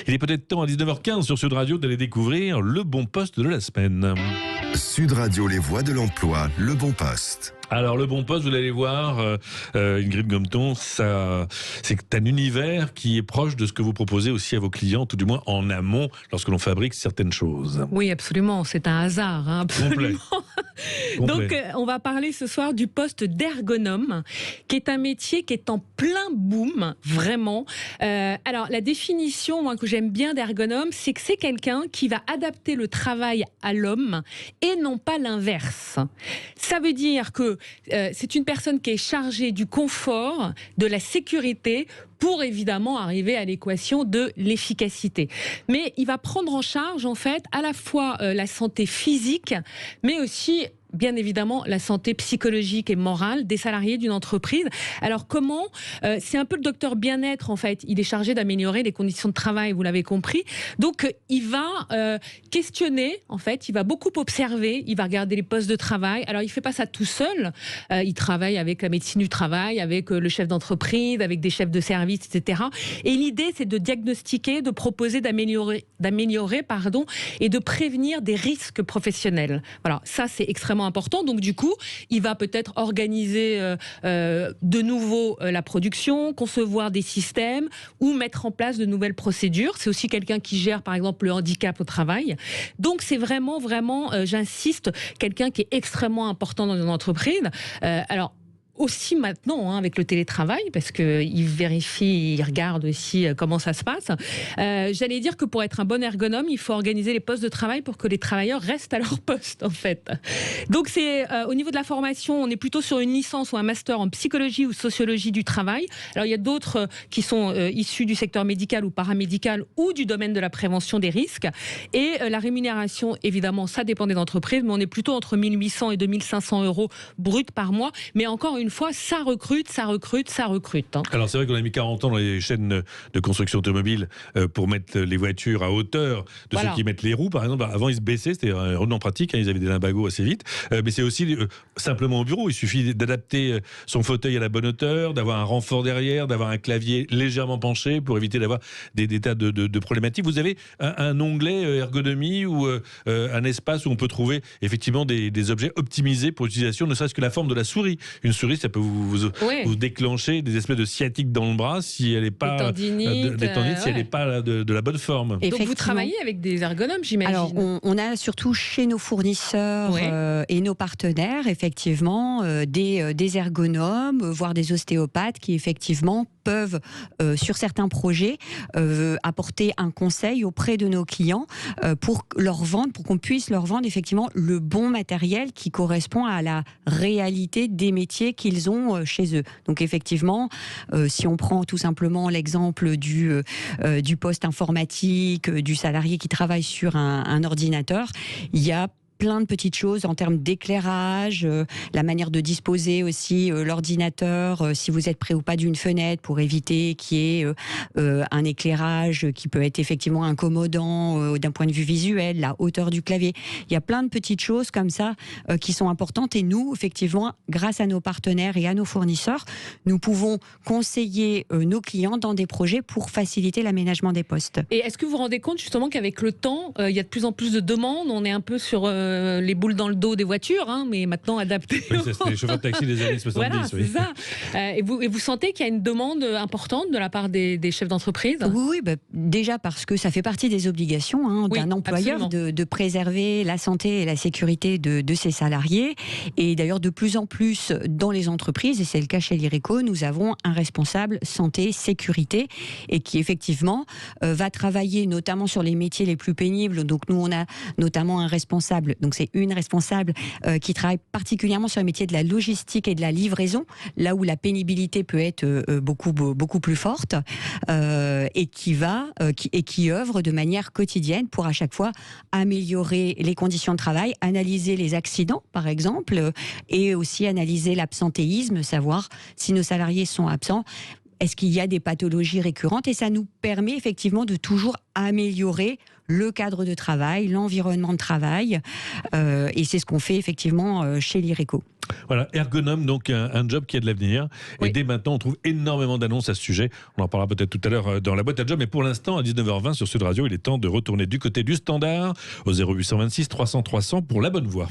Il est peut-être temps à 19h15 sur Sud Radio d'aller découvrir le bon poste de la semaine. Sud Radio, les voix de l'emploi, le bon poste. Alors le bon poste, vous allez voir, Ingrid Gometon, c'est un univers qui est proche de ce que vous proposez aussi à vos clients, tout du moins en amont, lorsque l'on fabrique certaines choses. Oui, absolument, c'est un hasard, hein, absolument. Complet. Donc, on va parler ce soir du poste d'ergonome, qui est un métier qui est en plein boom, vraiment. Alors, la définition, moi, que j'aime bien d'ergonome, c'est que c'est quelqu'un qui va adapter le travail à l'homme et non pas l'inverse. Ça veut dire que c'est une personne qui est chargée du confort, de la sécurité, pour évidemment arriver à l'équation de l'efficacité. Mais il va prendre en charge, en fait, à la fois la santé physique, mais aussi bien évidemment la santé psychologique et morale des salariés d'une entreprise. Alors comment c'est un peu le docteur bien-être, en fait. Il est chargé d'améliorer les conditions de travail, vous l'avez compris. Donc il va questionner, en fait, il va beaucoup observer, il va regarder les postes de travail. Alors il fait pas ça tout seul, il travaille avec la médecine du travail, avec le chef d'entreprise, avec des chefs de service, etc. Et l'idée, c'est de diagnostiquer, de proposer, d'améliorer, et de prévenir des risques professionnels. Voilà, ça c'est extrêmement important. Donc du coup, il va peut-être organiser de nouveau la production, concevoir des systèmes ou mettre en place de nouvelles procédures. C'est aussi quelqu'un qui gère par exemple le handicap au travail. Donc c'est vraiment, j'insiste, quelqu'un qui est extrêmement important dans une entreprise. Alors aussi maintenant avec le télétravail, parce qu'il vérifie, il regarde aussi comment ça se passe. J'allais dire que pour être un bon ergonome, il faut organiser les postes de travail pour que les travailleurs restent à leur poste, en fait. Donc c'est au niveau de la formation, on est plutôt sur une licence ou un master en psychologie ou sociologie du travail. Alors il y a d'autres qui sont issus du secteur médical ou paramédical ou du domaine de la prévention des risques. Et la rémunération, évidemment, ça dépend des entreprises, mais on est plutôt entre 1800 et 2500 euros bruts par mois. Mais encore une fois, ça recrute. Hein. Alors c'est vrai qu'on a mis 40 ans dans les chaînes de construction automobile pour mettre les voitures à hauteur de ceux qui mettent les roues, par exemple. Avant, ils se baissaient, c'était vraiment pratique, hein, ils avaient des limbagos assez vite. Mais c'est aussi simplement au bureau, il suffit d'adapter son fauteuil à la bonne hauteur, d'avoir un renfort derrière, d'avoir un clavier légèrement penché pour éviter d'avoir des tas de problématiques. Vous avez un onglet ergonomie ou un espace où on peut trouver effectivement des objets optimisés pour l'utilisation, ne serait-ce que la forme de la souris. Une souris, ça peut vous déclencher des espèces de sciatiques dans le bras si elle n'est pas des tendinites, si elle n'est pas de la bonne forme. Donc vous travaillez avec des ergonomes, j'imagine. Alors on a surtout chez nos fournisseurs et nos partenaires effectivement des ergonomes, voire des ostéopathes qui effectivement peuvent sur certains projets apporter un conseil auprès de nos clients pour qu'on puisse leur vendre effectivement le bon matériel qui correspond à la réalité des métiers qu'ils ont chez eux. Donc effectivement, si on prend tout simplement l'exemple du poste informatique, du salarié qui travaille sur un ordinateur, il y a plein de petites choses en termes d'éclairage, la manière de disposer aussi l'ordinateur, si vous êtes près ou pas d'une fenêtre pour éviter qu'il y ait un éclairage qui peut être effectivement incommodant d'un point de vue visuel, la hauteur du clavier. Il y a plein de petites choses comme ça qui sont importantes et nous, effectivement, grâce à nos partenaires et à nos fournisseurs, nous pouvons conseiller nos clients dans des projets pour faciliter l'aménagement des postes. Et est-ce que vous vous rendez compte justement qu'avec le temps, il y a de plus en plus de demandes, on est un peu sur les boules dans le dos des voitures, hein, mais maintenant adaptées. Oui, ça, c'était les chauffeurs de taxi des années 70. Voilà, c'est ça. Et vous sentez qu'il y a une demande importante de la part des chefs d'entreprise ? Oui, déjà parce que ça fait partie des obligations d'un employeur de préserver la santé et la sécurité de ses salariés. Et d'ailleurs, de plus en plus dans les entreprises, et c'est le cas chez l'IRECO, nous avons un responsable santé-sécurité et qui effectivement va travailler notamment sur les métiers les plus pénibles. Donc nous, on a notamment un responsable, donc c'est une responsable qui travaille particulièrement sur le métier de la logistique et de la livraison, là où la pénibilité peut être beaucoup plus forte, et qui œuvre de manière quotidienne pour à chaque fois améliorer les conditions de travail, analyser les accidents par exemple, et aussi analyser l'absentéisme, savoir si nos salariés sont absents. est-ce qu'il y a des pathologies récurrentes, et ça nous permet effectivement de toujours améliorer le cadre de travail, l'environnement de travail, et c'est ce qu'on fait effectivement chez l'IRECO. Voilà, ergonome, donc un job qui a de l'avenir. Oui. Et dès maintenant, on trouve énormément d'annonces à ce sujet. On en parlera peut-être tout à l'heure dans la boîte à job. Mais pour l'instant, à 19h20 sur Sud Radio, il est temps de retourner du côté du standard au 0826 300 300 pour la bonne voie.